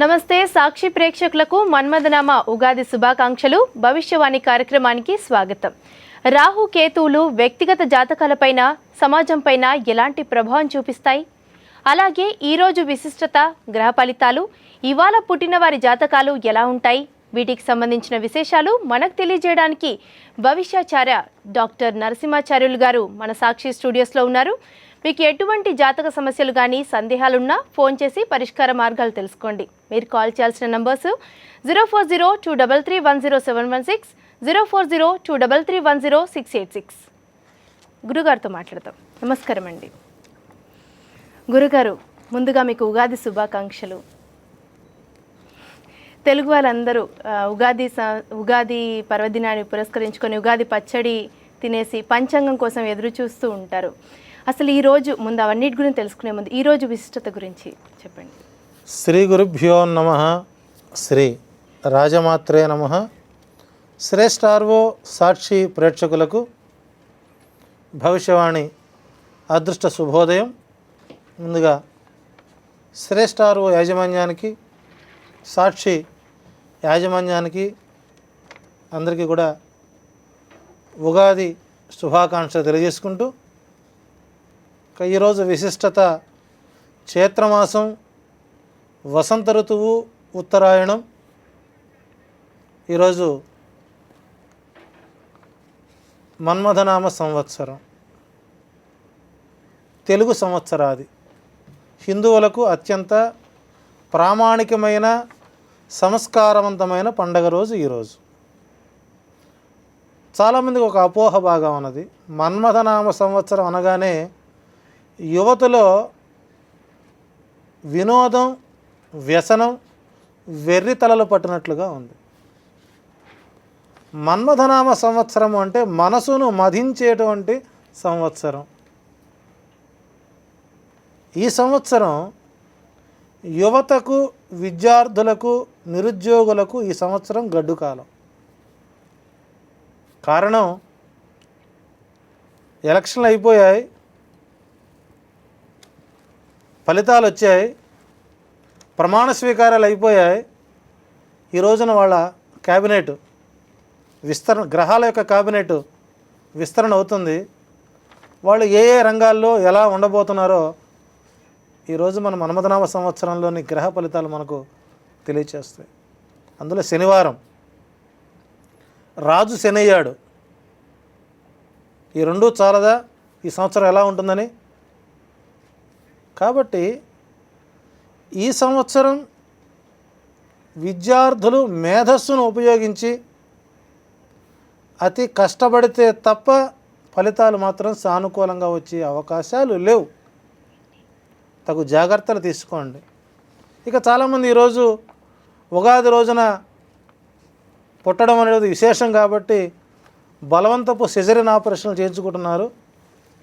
నమస్తే సాక్షి ప్రేక్షకులకు మన్మథనామ ఉగాది శుభాకాంక్షలు. భవిష్యవాణి కార్యక్రమానికి స్వాగతం. రాహు కేతువులు వ్యక్తిగత జాతకాలపైన సమాజంపైన ఎలాంటి ప్రభావం చూపిస్తాయి, అలాగే ఈరోజు విశిష్టత, గ్రహ ఫలితాలు, ఇవాళ పుట్టిన వారి జాతకాలు ఎలా ఉంటాయి, వీటికి సంబంధించిన విశేషాలు మనకు తెలియజేయడానికి భవిష్యాచార్య డాక్టర్ నరసింహాచార్యులు గారు మన సాక్షి స్టూడియోస్లో ఉన్నారు. మీకు ఎటువంటి జాతక సమస్యలు కానీ సందేహాలున్నా ఫోన్ చేసి పరిష్కార మార్గాలు తెలుసుకోండి. మీరు కాల్ చేయాల్సిన నంబర్స్ 04023310716, 04023310686. గురుగారితో మాట్లాడతాం. నమస్కారం అండి. గురుగారు, ముందుగా మీకు ఉగాది శుభాకాంక్షలు. తెలుగు వాళ్ళందరూ ఉగాది పర్వదినాన్ని పురస్కరించుకొని ఉగాది పచ్చడి తినేసి పంచాంగం కోసం ఎదురు చూస్తూ ఉంటారు. అసలు ఈరోజు ముందు అవన్నిటి గురించి తెలుసుకునే ముందు ఈరోజు విశిష్టత గురించి చెప్పండి. శ్రీ గురుభ్యో నమః. శ్రీ రాజమాత్రే నమః. శ్రేష్టార్వో సాక్షి ప్రేక్షకులకు భవిష్యవాణి అదృష్ట శుభోదయం. ముందుగా శ్రేష్టార్వో యాజమాన్యానికి, సాక్షి యాజమాన్యానికి అందరికీ కూడా ఉగాది శుభాకాంక్షలు తెలియజేసుకుంటూ, ఈరోజు విశిష్టత చైత్రమాసం, వసంత ఋతువు, ఉత్తరాయణం. ఈరోజు మన్మథనామ సంవత్సరం, తెలుగు సంవత్సరాది. హిందువులకు అత్యంత ప్రామాణికమైన సంస్కారవంతమైన పండగ రోజు ఈరోజు. చాలామందికి ఒక అపోహ బాగా ఉన్నది. మన్మథనామ సంవత్సరం అనగానే యువతలో వినోదం, వ్యసనం, వెర్రి తలలు పట్టినట్లుగా ఉంది. మన్మథనామ సంవత్సరం అంటే మనసును మధించేటువంటి సంవత్సరం. ఈ సంవత్సరం యువతకు, విద్యార్థులకు, నిరుద్యోగులకు ఈ సంవత్సరం గడ్డు కాలం. కారణం, ఎలక్షన్లు అయిపోయాయి, ఫలితాలు వచ్చాయి, ప్రమాణ స్వీకారాలు అయిపోయాయి. ఈ రోజున వాళ్ళ క్యాబినెట్ విస్తరణ, గ్రహాల యొక్క క్యాబినెట్ విస్తరణ అవుతుంది. వాళ్ళు ఏ ఏ రంగాల్లో ఎలా ఉండబోతున్నారో ఈరోజు మన మన్మథనామ సంవత్సరంలోని గ్రహ ఫలితాలు మనకు తెలియచేస్తాయి. అందులో శనివారం రాజు శనయ్యాడు. ఈ రెండూ చాలదా ఈ సంవత్సరం ఎలా ఉంటుందని? కాబట్టి ఈ సంవత్సరం విద్యార్థులు మేధస్సును ఉపయోగించి అతి కష్టపడితే తప్ప ఫలితాలు మాత్రం సానుకూలంగా వచ్చే అవకాశాలు లేవు. తగు జాగ్రత్తలు తీసుకోండి. ఇక చాలామంది ఈరోజు ఉగాది రోజున పుట్టడం అనేది విశేషం కాబట్టి బలవంతపు సిజరీన్ ఆపరేషన్లు చేయించుకుంటున్నారు.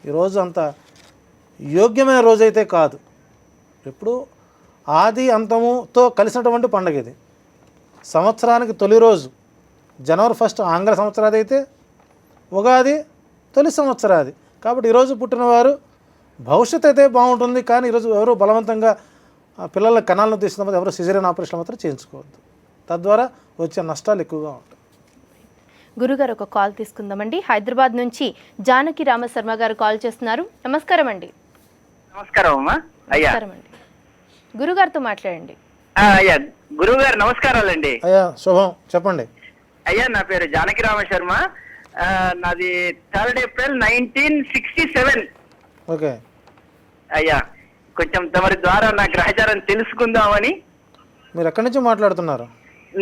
ఈరోజు అంత యోగ్యమైన రోజైతే కాదు. ఎప్పుడు ఆది అంతముతో కలిసినటువంటి పండుగ ఇది. సంవత్సరానికి తొలి రోజు జనవరి 1 ఆంగ్ల సంవత్సరాది అయితే ఉగాది తొలి సంవత్సరాది. కాబట్టి ఈరోజు పుట్టినవారు భవిష్యత్తు అయితే బాగుంటుంది. కానీ ఈరోజు ఎవరు బలవంతంగా పిల్లల కణాలను తీసినప్పుడు ఎవరు సిజరీన్ ఆపరేషన్ మాత్రం చేయించుకోవద్దు. తద్వారా వచ్చే నష్టాలు ఎక్కువగా ఉంటాయి. గురుగారు, ఒక కాల్ తీసుకుందామండి. హైదరాబాద్ నుంచి జానకి రామశర్మ గారు కాల్ చేస్తున్నారు. నమస్కారం అండి. నమస్కారం అమ్మా. అయ్యా అండి, గురుగారితో మాట్లాడండి. అయ్యా గురువు గారు నమస్కారాలండి. అయ్యా శుభం, చెప్పండి. అయ్యా నా పేరు జానకి రామశర్మ. నాది 3 ఏప్రిల్ 1967. ఓకే అయ్యా కొంచెం తమరి ద్వారా నా గ్రహచారం తెలుసుకుందామని. మీరు ఎక్కడి నుంచి మాట్లాడుతున్నారు?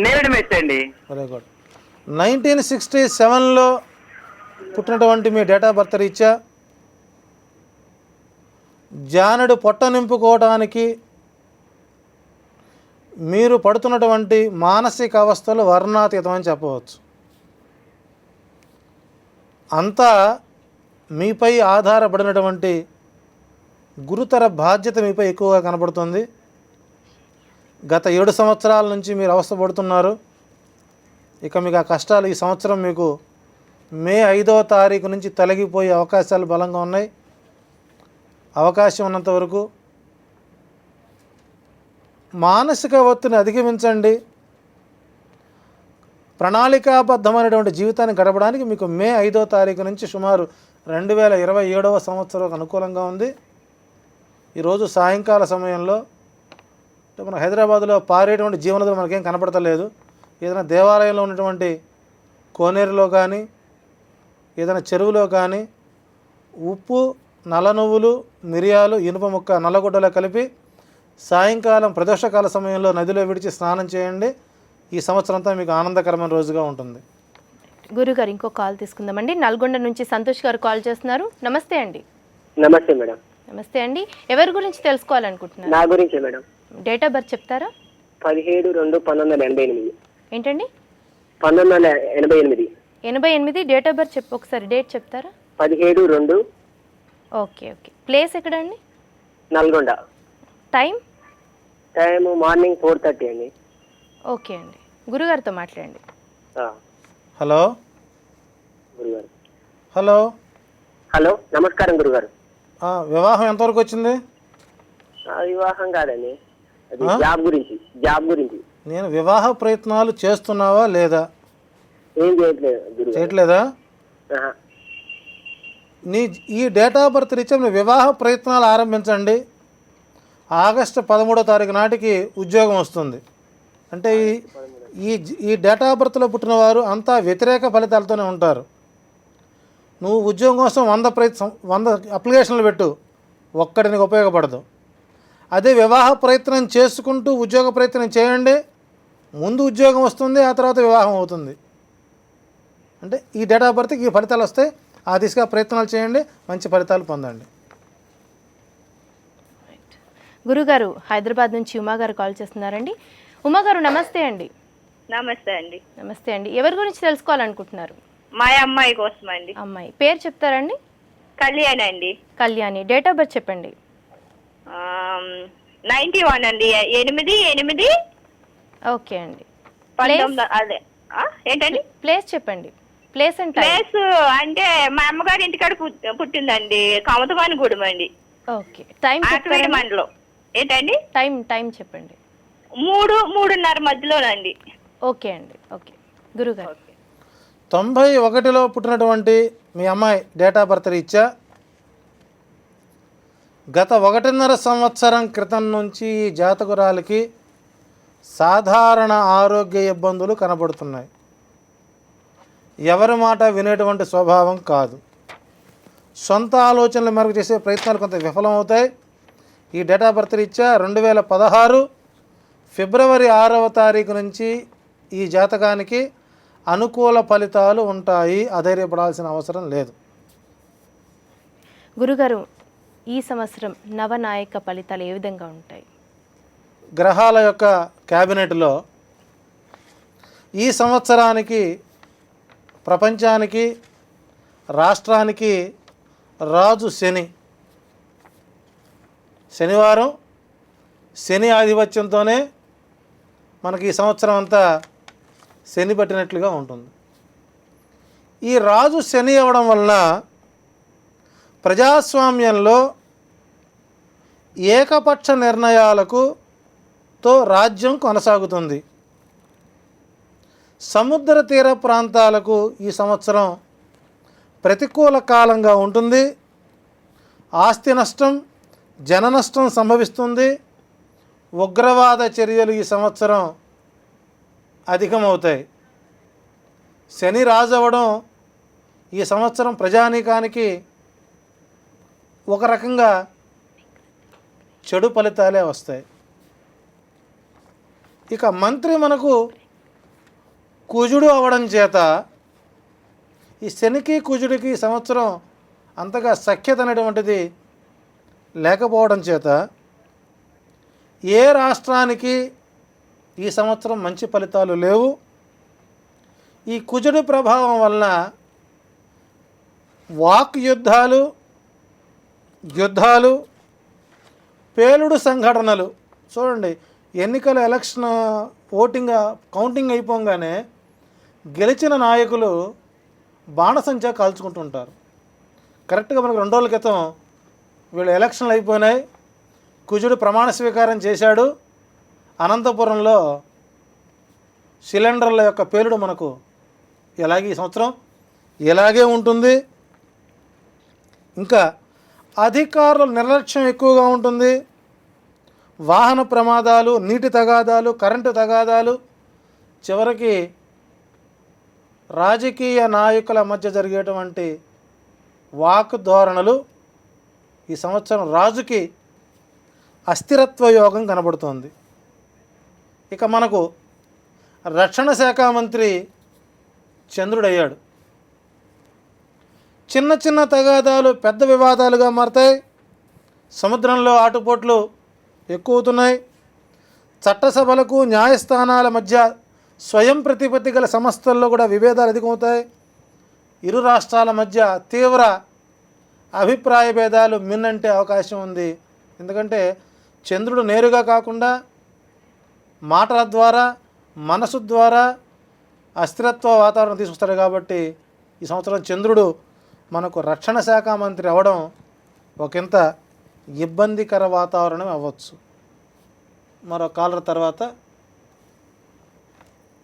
నేరేడు మెచ్చండి. Very good. 1967లో పుట్టినటువంటి మీ డేట్ ఆఫ్ బర్త్ రీత్యా జానుడు పొట్ట నింపుకోవడానికి మీరు పడుతున్నటువంటి మానసిక అవస్థలు వర్ణాతీతమని చెప్పవచ్చు. అంతా మీపై ఆధారపడినటువంటి గురుతర బాధ్యత మీపై ఎక్కువగా కనబడుతుంది. గత 7 సంవత్సరాల నుంచి మీరు అవస్థపడుతున్నారు. ఇక మీకు ఆ కష్టాలు ఈ సంవత్సరం మీకు మే 5వ తారీఖు నుంచి తొలగిపోయే అవకాశాలు బలంగా ఉన్నాయి. అవకాశం ఉన్నంత వరకు మానసిక ఒత్తిడిని అధిగమించండి. ప్రణాళికాబద్ధమైనటువంటి జీవితాన్ని గడపడానికి మీకు మే 5వ తారీఖు నుంచి సుమారు 2027వ సంవత్సరం అనుకూలంగా ఉంది. ఈరోజు సాయంకాల సమయంలో మన హైదరాబాద్లో పారేటువంటి జీవనదులు మనకేం కనపడతలేదు. ఏదైనా దేవాలయంలో ఉన్నటువంటి కోనేరులో కానీ ఏదైనా చెరువులో కానీ ఉప్పు, నల్ల నువ్వులు, మిరియాలు, ఇనుప ముక్క, నల్లగుడ్డలో కలిపి సాయంకాలం ప్రదోషకాల సమయంలో నదిలో విడిచి స్నానం చేయండి. ఈ సంవత్సరం అంతా మీకు ఆనందకరమైన రోజుగా ఉంటుంది. గురుగారు ఇంకో కాల్ తీసుకుందామండి. నల్గొండ నుంచి సంతోష్ గారు కాల్ చేస్తున్నారు. నమస్తే అండి. నమస్తే మేడం. నమస్తే అండి. ఎవరి గురించి తెలుసుకోవాలనుకుంటున్నారు? నా గురించే మేడం. డేట్ ఆఫ్ బర్త్ చెప్తారా? 17/2/1988. ఏంటండి? 1988. 88 డేట్ ఆఫ్ బర్త్ ఒకసారి డేట్ చెప్తారా? 17/2. Okay okay. ప్లేస్ ఎక్కడండి? నల్గొండ. టైం మార్నింగ్ 4:30 అండి. ఓకే అండి. గురుగారితో మాట్లాడండి. హలో గురుగారు. హలో హలో, నమస్కారం గురుగారు. వివాహం ఎంతవరకు వచ్చింది? వివాహం కాదండి, అది జాబ్ గురించి. నేను వివాహ ప్రయత్నాలు చేస్తున్నావా లేదా? ఏం చేయట్లేదు గురుగారు. చేయట్లేదా? నీ ఈ డేట్ ఆఫ్ బర్త్ రీత్యా మీ వివాహ ప్రయత్నాలు ఆరంభించండి. ఆగస్టు 13వ తారీఖు నాటికి ఉద్యోగం వస్తుంది. అంటే ఈ డేట్ ఆఫ్ బర్త్లో పుట్టిన వారు అంతా వ్యతిరేక ఫలితాలతోనే ఉంటారు. నువ్వు ఉద్యోగం కోసం 100 అప్లికేషన్లు పెట్టు, ఒక్కటి నీకు ఉపయోగపడదు. అదే వివాహ ప్రయత్నం చేసుకుంటూ ఉద్యోగ ప్రయత్నం చేయండి, ముందు ఉద్యోగం వస్తుంది, ఆ తర్వాత వివాహం అవుతుంది. అంటే ఈ డేట్ ఆఫ్ బర్త్కి ఈ ఫలితాలు వస్తాయి. ఆ దిశగా ప్రయత్నాలు చేయండి, మంచి ఫలితాలు పొందండి. గురుగారు హైదరాబాద్ నుంచి ఉమాగారు కాల్ చేస్తున్నారండి. ఉమాగారు నమస్తే అండి. నమస్తే అండి. నమస్తే అండి. ఎవరి గురించి తెలుసుకోవాలనుకుంటున్నారు? మా అమ్మాయి కోసం అండి. అమ్మాయి పేరు చెప్తారండి? కళ్యాణి అండి. కళ్యాణి. డేట్ ఆఫ్ బర్త్ చెప్పండి. 91 అండి. 8/8. ఓకే అండి. 19 అదే ఏంటండి? ప్లేస్ చెప్పండి. Place and time. ప్లేస్ అంటే మా అమ్మగారి ఇంటికాడ పుట్టిందండి, కమతవానిగూడెం అండి. ఓకే. టైం ఆకవేడి మండలం. ఏంటండి? టైం చెప్పండి. 3-3:30 మధ్యలోనండి. ఓకే అండి. ఓకే గురుగారు. 91లో పుట్టినటువంటి మీ అమ్మాయి డేట్ ఆఫ్ బర్త్ రీత్యా గత 1.5 సంవత్సరం క్రితం నుంచి ఈ జాతకురాలికి సాధారణ ఆరోగ్య ఇబ్బందులు కనబడుతున్నాయి. ఎవరి మాట వినేటువంటి స్వభావం కాదు. సొంత ఆలోచనల మేరకు చేసే ప్రయత్నాలు కొంత విఫలమవుతాయి. ఈ డేట్ ఆఫ్ బర్త్ రీత్యా 2016 ఫిబ్రవరి 6వ తారీఖు నుంచి ఈ జాతకానికి అనుకూల ఫలితాలు ఉంటాయి. అధైర్యపడాల్సిన అవసరం లేదు. గురుగారు ఈ సంవత్సరం నవనాయక ఫలితాలు ఏ విధంగా ఉంటాయి? గ్రహాల యొక్క క్యాబినెట్లో ఈ సంవత్సరానికి ప్రపంచానికి రాష్ట్రానికి రాజు శనివారం శని ఆధిపత్యంతోనే మనకి ఈ సంవత్సరం అంతా శని పట్టినట్లుగా ఉంటుంది. ఈ రాజు శని అవ్వడం వలన ప్రజాస్వామ్యంలో ఏకపక్ష నిర్ణయాలతో రాజ్యం కొనసాగుతుంది. సముద్ర తీర ప్రాంతాలకు ఈ సంవత్సరం ప్రతికూల కాలంగా ఉంటుంది. ఆస్తి నష్టం, జన నష్టం సంభవిస్తుంది. ఉగ్రవాద చర్యలు ఈ సంవత్సరం అధికమవుతాయి. శని రాజు అవ్వడం ఈ సంవత్సరం ప్రజానీకానికి ఒక రకంగా చెడు ఫలితాలే వస్తాయి. ఇక మంత్రి మనకు కుజుడు అవ్వడం చేత ఈ శనికి కుజుడికి ఈ సంవత్సరం అంతగా సఖ్యత అనేటువంటిది లేకపోవడం చేత ఏ రాష్ట్రానికి ఈ సంవత్సరం మంచి ఫలితాలు లేవు. ఈ కుజుడి ప్రభావం వలన వాక్ యుద్ధాలు, పేలుడు సంఘటనలు. చూడండి, ఎన్నికల ఎలక్షన్ కౌంటింగ్ అయిపోగానే గెలిచిన నాయకులు బాణసంచా కాల్చుకుంటుంటారు. కరెక్ట్గా మనకు 2 రోజుల క్రితం వీళ్ళు ఎలక్షన్లు అయిపోయినాయి, కుజుడు ప్రమాణ స్వీకారం చేశాడు, అనంతపురంలో సిలిండర్ల యొక్క పేలుడు మనకు ఈ సంవత్సరం ఇలాగే ఉంటుంది. ఇంకా అధికారుల నిర్లక్ష్యం ఎక్కువగా ఉంటుంది. వాహన ప్రమాదాలు, నీటి తగాదాలు, కరెంటు తగాదాలు, చివరికి రాజకీయ నాయకుల మధ్య జరిగేటువంటి వాక్ ధోరణులు ఈ సంవత్సరం రాజుకి అస్థిరత్వ యోగం కనబడుతోంది. ఇక మనకు రక్షణ శాఖ మంత్రి చంద్రుడయ్యాడు. చిన్న చిన్న తగాదాలు పెద్ద వివాదాలుగా మారతాయి. సముద్రంలో ఆటుపోట్లు ఎక్కువవుతున్నాయి. చట్టసభలకు న్యాయస్థానాల మధ్య స్వయం ప్రతిపత్తి గల సంస్థల్లో కూడా విభేదాలు అధికమవుతాయి. ఇరు రాష్ట్రాల మధ్య తీవ్ర అభిప్రాయ భేదాలు మిన్నంటే అవకాశం ఉంది. ఎందుకంటే చంద్రుడు నేరుగా కాకుండా మాటల ద్వారా, మనసు ద్వారా అస్థిరత్వ వాతావరణం తీసుకొస్తాడు. కాబట్టి ఈ సంవత్సరం చంద్రుడు మనకు రక్షణ శాఖ మంత్రి అవ్వడం ఒకంత ఇబ్బందికర వాతావరణం అవ్వచ్చు. మరో కాలర్ తర్వాత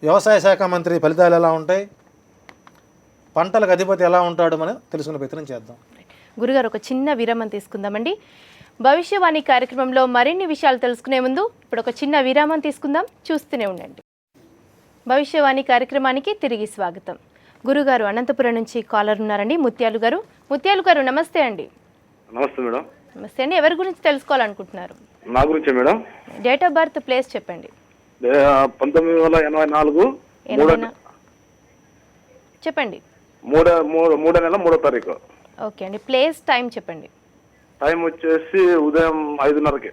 వ్యవసాయ శాఖ మంత్రి ఫలితాలు ఎలా ఉంటాయి, పంటలకు అధిపతి ఎలా ఉంటాడు మనం తెలుసుకునే ప్రయత్నం చేద్దాం. గురుగారు ఒక చిన్న విరామం తీసుకుందామండి. భవిష్యవాణి కార్యక్రమంలో మరిన్ని విషయాలు తెలుసుకునే ముందు ఇప్పుడు ఒక చిన్న విరామం తీసుకుందాం. చూస్తూనే ఉండండి. భవిష్యవాణి కార్యక్రమానికి తిరిగి స్వాగతం. గురుగారు అనంతపురం నుంచి కాలర్ ఉన్నారండి, ముత్యాలు గారు. ముత్యాలు గారు నమస్తే అండి. నమస్తే మేడం. నమస్తే అండి. ఎవరి గురించి తెలుసుకోవాలనుకుంటున్నారు? నా గురించే madam. Date of birth, place చెప్పండి. 1984 చెప్పండి. 3వ నెల 3వ తారీఖు. ఓకే అండి. ప్లేస్, టైం చెప్పండి. టైం వచ్చేసి ఉదయం 5:30కి.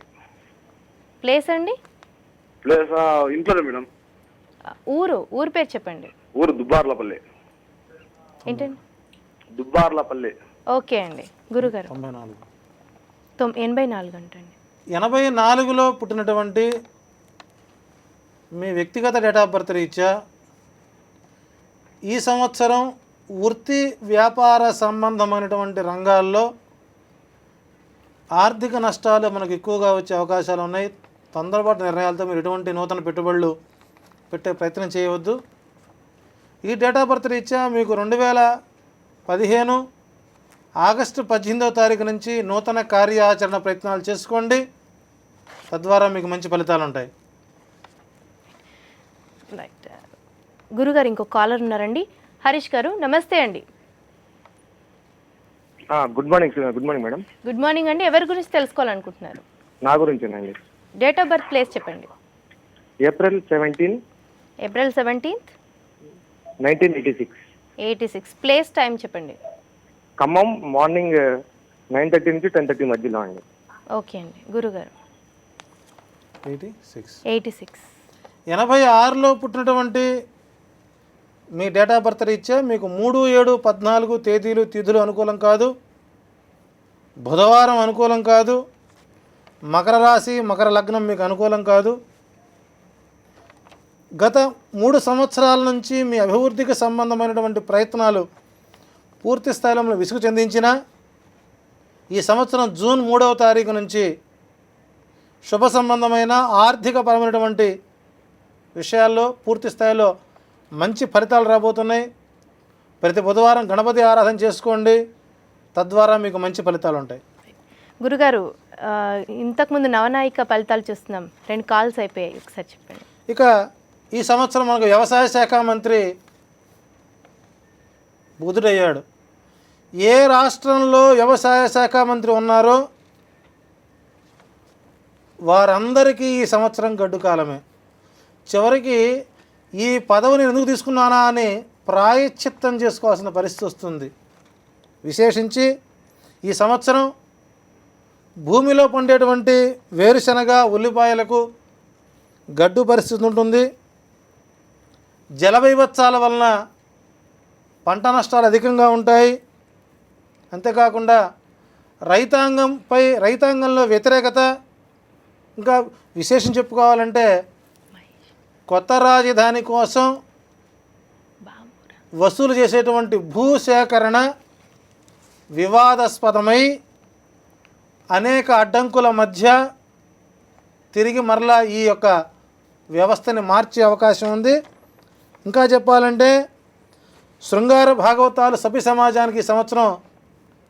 ప్లేస్ అండి? ప్లేస్ ఇంట్లోనే మేడం. ఊరు పేరు చెప్పండి. ఊరు దుబ్బార్లపల్లి. ఏంటండి? దుబ్బార్లపల్లి. ఓకే అండి. గురుగారు 84 అంటండి. 84లో పుట్టినటువంటి మీ వ్యక్తిగత డేట్ ఆఫ్ బర్త్ రీత్యా ఈ సంవత్సరం వృత్తి వ్యాపార సంబంధమైనటువంటి రంగాల్లో ఆర్థిక నష్టాలు మనకు ఎక్కువగా వచ్చే అవకాశాలు ఉన్నాయి. తొందరపాటు నిర్ణయాలతో మీరు ఎటువంటి నూతన పెట్టుబడులు పెట్టే ప్రయత్నం చేయవద్దు. ఈ డేట్ ఆఫ్ బర్త్ రీత్యా మీకు 2015 ఆగస్టు 18వ తారీఖు నుంచి నూతన కార్యాచరణ ప్రయత్నాలు చేసుకోండి. తద్వారా మీకు మంచి ఫలితాలు ఉంటాయి. రైట్. గురుగారు ఇంకో కాలర్ ఉన్నారండి, హరీష్ గారు. నమస్తే అండి. Good morning madam. Good morning అండి. ఎవరి గురించి తెలుసుకోవాలనుకుంటున్నారు? నా గురించేనండి. డేట్ ఆఫ్ బర్త్, ప్లేస్ చెప్పండి. ఏప్రిల్ 17, 1986. 86. ప్లేస్, టైం చెప్పండి. ఖమ్మం. మార్నింగ్ 9:30 నుంచి 10:30 మధ్యలో అండి. ఓకే అండి. గురుగారు 86. 86లో పుట్టినటువంటి మీ డేట్ ఆఫ్ బర్త్ రీత్యా మీకు 3, 7, 14 తిథులు అనుకూలం కాదు. బుధవారం అనుకూలం కాదు. మకర రాశి, మకర లగ్నం మీకు అనుకూలం కాదు. గత 3 సంవత్సరాల నుంచి మీ అభివృద్ధికి సంబంధమైనటువంటి ప్రయత్నాలు పూర్తి స్థాయిలో విసుగు చెందించిన ఈ సంవత్సరం జూన్ 3వ తారీఖు నుంచి శుభ సంబంధమైన ఆర్థికపరమైనటువంటి విషయాల్లో పూర్తి స్థాయిలో మంచి ఫలితాలు రాబోతున్నాయి. ప్రతి బుధవారం గణపతి ఆరాధన చేసుకోండి. తద్వారా మీకు మంచి ఫలితాలు ఉంటాయి. గురుగారు ఇంతకుముందు నవనాయిక ఫలితాలు చూస్తున్నాం. 2 కాల్స్ అయిపోయాయి. ఒకసారి చెప్పండి. ఇక ఈ సంవత్సరం మనకు వ్యవసాయ శాఖ మంత్రి బుధుడయ్యాడు. ఏ రాష్ట్రంలో వ్యవసాయ శాఖ మంత్రి ఉన్నారో వారందరికీ ఈ సంవత్సరం గడ్డు కాలమే. చివరికి ఈ పదవిని ఎందుకు తీసుకున్నానా అని ప్రాయశ్చిత్తం చేసుకోవాల్సిన పరిస్థితి వస్తుంది. విశేషించి ఈ సంవత్సరం భూమిలో పండేటువంటి వేరుశనగ, ఉల్లిపాయలకు గడ్డు పరిస్థితి ఉంటుంది. జల వైవత్సాల వలన పంట నష్టాలు అధికంగా ఉంటాయి. అంతేకాకుండా రైతాంగంలో వ్యతిరేకత, ఇంకా విశేషం చెప్పుకోవాలంటే కొత్త రాజధాని కోసం వసూలు చేసేటువంటి భూసేకరణ వివాదాస్పదమై అనేక అడ్డంకుల మధ్య తిరిగి మరలా ఈ యొక్క వ్యవస్థని మార్చే అవకాశం ఉంది. ఇంకా చెప్పాలంటే శృంగార భాగవతాలు సభ్య సమాజానికి ఈ సంవత్సరం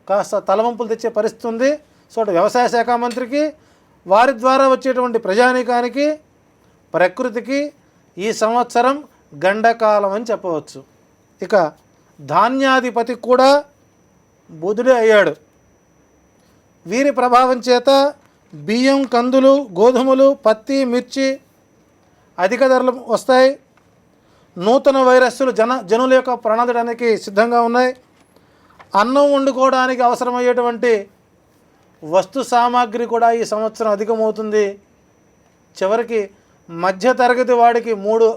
కాస్త తలవంపులు తెచ్చే పరిస్థితి ఉంది. సో అటు వ్యవసాయ శాఖ మంత్రికి, వారి ద్వారా వచ్చేటువంటి ప్రజానీకానికి, ప్రకృతికి ఈ సంవత్సరం గండకాలం అని చెప్పవచ్చు. ఇక ధాన్యాధిపతి కూడా బుధుడే అయ్యాడు. వీరి ప్రభావం చేత బియ్యం, కందులు, గోధుమలు, పత్తి, మిర్చి అధిక ధరలు వస్తాయి. నూతన వైరస్సులు జనుల యొక్క ప్రాణానికి సిద్ధంగా ఉన్నాయి. అన్నం వండుకోవడానికి అవసరమయ్యేటువంటి వస్తు సామాగ్రి కూడా ఈ సంవత్సరం అధికమవుతుంది. చివరికి మధ్యతరగతి వాడికి 3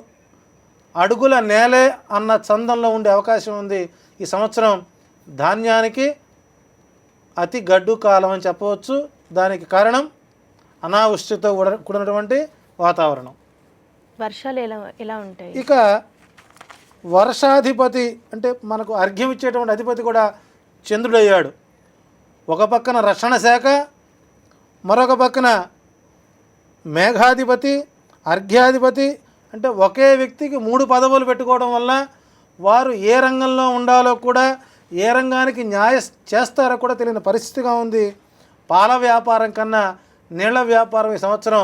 అడుగుల నేలే అన్న చందంలో ఉండే అవకాశం ఉంది. ఈ సంవత్సరం ధాన్యానికి అతి గడ్డు కాలం అని చెప్పవచ్చు. దానికి కారణం అనావృష్టితో కూడినటువంటి వాతావరణం. వర్షాలు ఎలా ఉంటాయి? ఇక వర్షాధిపతి అంటే మనకు అర్ఘ్యం ఇచ్చేటువంటి అధిపతి కూడా చంద్రుడయ్యాడు. ఒక పక్కన రక్షణ శాఖ, మరొక పక్కన మేఘాధిపతి, అర్ఘ్యాధిపతి. అంటే ఒకే వ్యక్తికి 3 పదవులు పెట్టుకోవడం వల్ల వారు ఏ రంగంలో ఉండాలో కూడా, ఏ రంగానికి న్యాయం చేస్తారో కూడా తెలియని పరిస్థితిగా ఉంది. పాల వ్యాపారం కన్నా నీళ్ల వ్యాపారం ఈ సంవత్సరం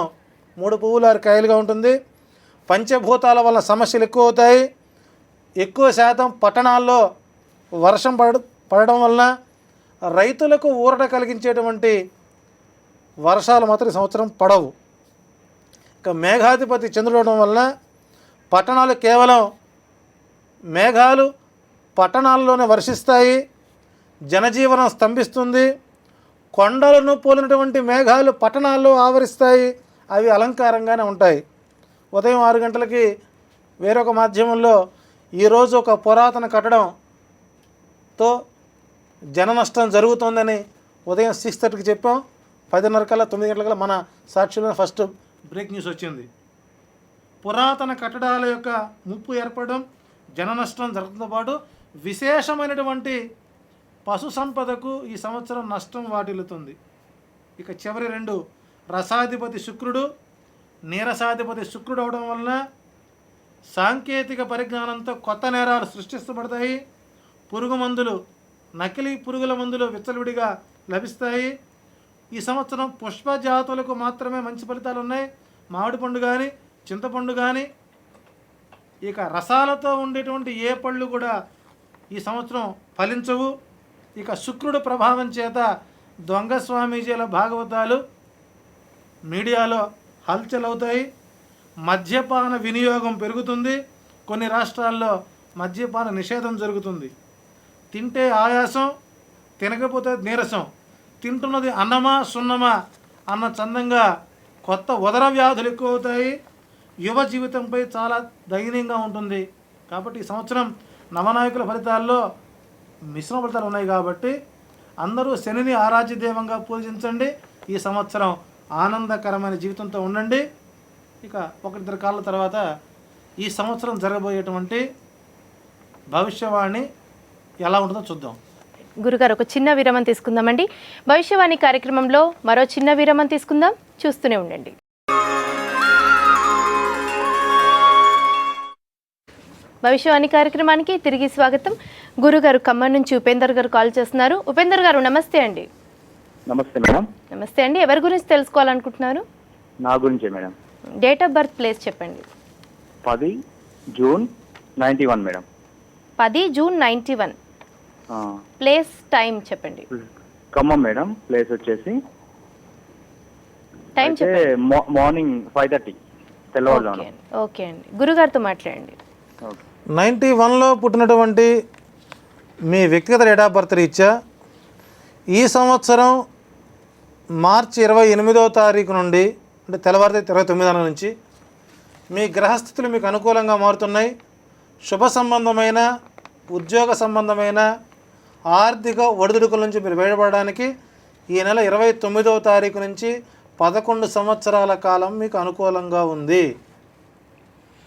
3 పువ్వులు 6 కాయలుగా ఉంటుంది. పంచభూతాల వల్ల సమస్యలు ఎక్కువ అవుతాయి. ఎక్కువ శాతం పట్టణాల్లో వర్షం పడడం వలన రైతులకు ఊరట కలిగించేటువంటి వర్షాలు మాత్రం ఈ సంవత్సరం పడవు. ఇక మేఘాధిపతి చంద్రుడు అవడం వలన పట్టణాలు కేవలం మేఘాలు పట్టణాల్లోనే వర్షిస్తాయి. జనజీవనం స్తంభిస్తుంది. కొండలను పోలినటువంటి మేఘాలు పట్టణాల్లో ఆవరిస్తాయి. అవి అలంకారంగానే ఉంటాయి. ఉదయం 6 గంటలకి వేరొక మాధ్యమంలో ఈరోజు ఒక పురాతన కట్టడంతో జన నష్టం జరుగుతోందని ఉదయం 6:30కి చెప్పాం. 10:30 కల్లా 9 గంటల కల్లా మన సాక్షిలో ఫస్ట్ బ్రేక్ న్యూస్ వచ్చింది. పురాతన కట్టడాల యొక్క ముప్పు ఏర్పడడం, జన నష్టం జరగడంతో పాటు విశేషమైనటువంటి పశు సంపదకు ఈ సంవత్సరం నష్టం వాటిల్లుతుంది. ఇక చివరి 2 రసాధిపతి శుక్రుడు, నీరసాధిపతి శుక్రుడు అవడం వలన సాంకేతిక పరిజ్ఞానంతో కొత్త నేరాలు సృష్టించబడతాయి. పురుగు మందులు, నకిలీ పురుగుల మందులు విచ్చలవిడిగా లభిస్తాయి. ఈ సంవత్సరం పుష్ప జాతులకు మాత్రమే మంచి ఫలితాలు ఉన్నాయి. మామిడి పండు కానీ, చింతపండు కానీ. ఇక రసాలతో ఉండేటువంటి ఏ పళ్ళు కూడా ఈ సంవత్సరం ఫలించవు. ఇక శుక్రుడు ప్రభావం చేత దొంగ స్వామీజీల భాగవతాలు మీడియాలో హల్చల్ అవుతాయి. మద్యపాన వినియోగం పెరుగుతుంది. కొన్ని రాష్ట్రాల్లో మద్యపాన నిషేధం జరుగుతుంది. తింటే ఆయాసం, తినకపోతే నీరసం, తింటున్నది అన్నమా సున్నమా అన్న చందంగా కొత్త ఉదర వ్యాధులు ఎక్కువ అవుతాయి. యువ జీవితంపై చాలా దయనీయంగా ఉంటుంది. కాబట్టి ఈ సంవత్సరం నవనాయకుల ఫలితాల్లో మిశ్రమ ఫలితాలు ఉన్నాయి. కాబట్టి అందరూ శనిని ఆరాధ్య దైవంగా పూజించండి. ఈ సంవత్సరం ఆనందకరమైన జీవితంతో ఉండండి. ఇక 1-2 కాళ్ళ తర్వాత ఈ సంవత్సరం జరగబోయేటువంటి భవిష్యవాణి ఎలా ఉంటుందో చూద్దాం. గురుగారు ఒక చిన్న విరామం తీసుకుందామండి. భవిష్యవాణి కార్యక్రమంలో మరో చిన్న విరామం తీసుకుందాం. చూస్తూనే ఉండండి. భవిష్యవాణి కార్యక్రమానికి తిరిగి స్వాగతం. గురుగారు ఖమ్మం నుంచి ఉపేందర్ గారు కాల్ చేస్తున్నారు. ఉపేందర్ గారు నమస్తే అండి. నమస్తే మేడం. నమస్తే అండి. ఎవరి గురించి తెలుసుకోవాలనుకుంటున్నారు? నా గురించే madam. Date of birth, place చెప్పండి. 10 June 91 madam. 10 June 91. Place, time చెప్పండి. ఖమ్మం మేడం. ప్లేస్ వచ్చేసి టైం చెప్పండి. మార్నింగ్ 5:30 తెల్లవారుజామున. ఓకే అండి. గురుగారితో మాట్లాడండి. 91లో పుట్టినటువంటి మీ వ్యక్తిగత డేట్ ఆఫ్ బర్త్ రీత్యా ఈ సంవత్సరం మార్చి 28వ తారీఖు నుండి, అంటే తెల్లవారితే 29 నుంచి మీ గ్రహస్థితులు మీకు అనుకూలంగా మారుతున్నాయి. శుభ సంబంధమైన, ఉద్యోగ సంబంధమైన, ఆర్థిక ఒడిదుడుకుల నుంచి మీరు బయటపడడానికి ఈ నెల 29వ తారీఖు నుంచి 11 సంవత్సరాల కాలం మీకు అనుకూలంగా ఉంది.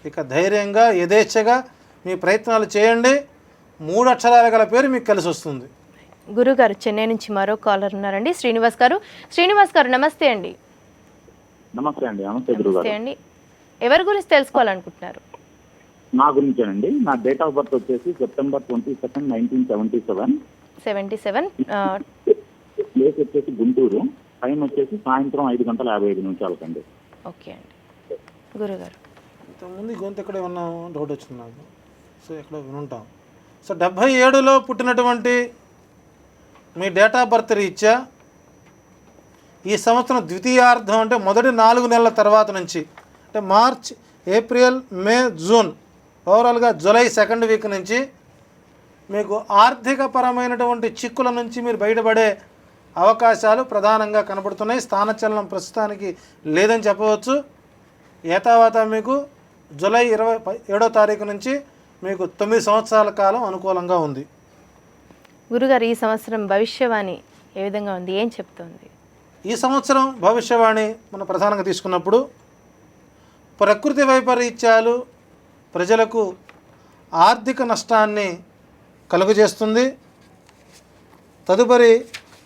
ఇక ధైర్యంగా, యథేచ్ఛగా మీ ప్రయత్నాలు చేయండి. 3 అక్షరాల గల పేరు మీకు కలిసి వస్తుంది. గురుగారు చెన్నై నుంచి మరో కాలర్ ఉన్నారండి, శ్రీనివాస్ గారు. శ్రీనివాస్ గారు నమస్తే అండి. నమస్తే అండి. నమస్తే నమస్తే అండి. ఎవరి గురించి తెలుసుకోవాలనుకుంటున్నారు? నా గురించేనండి. నా డేట్ ఆఫ్ బర్త్ వచ్చేసి సెప్టెంబర్ 22, 1977. 77. ప్లేస్ వచ్చేసి గుంటూరు. టైం వచ్చేసి సాయంత్రం 5:55 ఓకే అండి. గురుగారు, ఇంతకుముందు గొంతు ఎక్కడ ఏమన్నా డౌట్ వచ్చింది నాకు. సో ఎక్కడ వినుంటాం. సో 77లో పుట్టినటువంటి మీ డేట్ ఆఫ్ బర్త్ రీత్యా ఈ సంవత్సరం ద్వితీయార్థం అంటే మొదటి 4 నెలల తర్వాత నుంచి అంటే మార్చ్, ఏప్రిల్, మే, జూన్, ఓవరాల్గా జూలై 2nd వీక్ నుంచి మీకు ఆర్థికపరమైనటువంటి చిక్కుల నుంచి మీరు బయటపడే అవకాశాలు ప్రధానంగా కనబడుతున్నాయి. స్థానచలనం ప్రస్తుతానికి లేదని చెప్పవచ్చు. ఏతావాత మీకు జూలై 27వ తారీఖు నుంచి మీకు 9 సంవత్సరాల కాలం అనుకూలంగా ఉంది. గురుగారు, ఈ సంవత్సరం భవిష్యవాణి ఏ విధంగా ఉంది, ఏం చెప్తుంది? ఈ సంవత్సరం భవిష్యవాణి మనం ప్రధానంగా తీసుకున్నప్పుడు ప్రకృతి వైపరీత్యాలు ప్రజలకు ఆర్థిక నష్టాన్ని కలుగజేస్తుంది. తదుపరి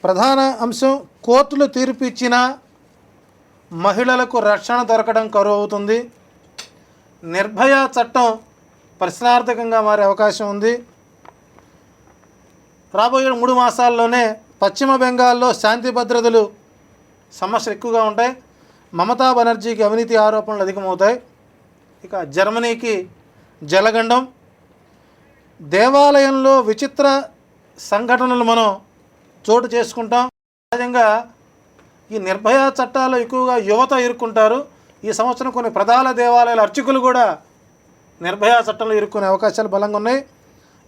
ప్రధాన అంశం కోర్టులు తీర్పు ఇచ్చిన మహిళలకు రక్షణ దొరకడం కరువు అవుతుంది. నిర్భయ చట్టం ప్రశ్నార్థకంగా మారే అవకాశం ఉంది. రాబోయే 3 మాసాల్లోనే పశ్చిమ బెంగాల్లో శాంతి భద్రతలు సమస్యలు ఎక్కువగా ఉంటాయి. మమతా బెనర్జీకి అవినీతి ఆరోపణలు అధికమవుతాయి. ఇక జర్మనీకి జలగండం. దేవాలయంలో విచిత్ర సంఘటనలు మనం చోటు చేసుకుంటాం. సహజంగా ఈ నిర్భయ చట్టాలు ఎక్కువగా యువత ఇరుక్కుంటారు. ఈ సంవత్సరం కొన్ని ప్రధాన దేవాలయాల అర్చకులు కూడా నిర్భయ చట్టంలో ఇరుక్కునే అవకాశాలు బలంగా ఉన్నాయి.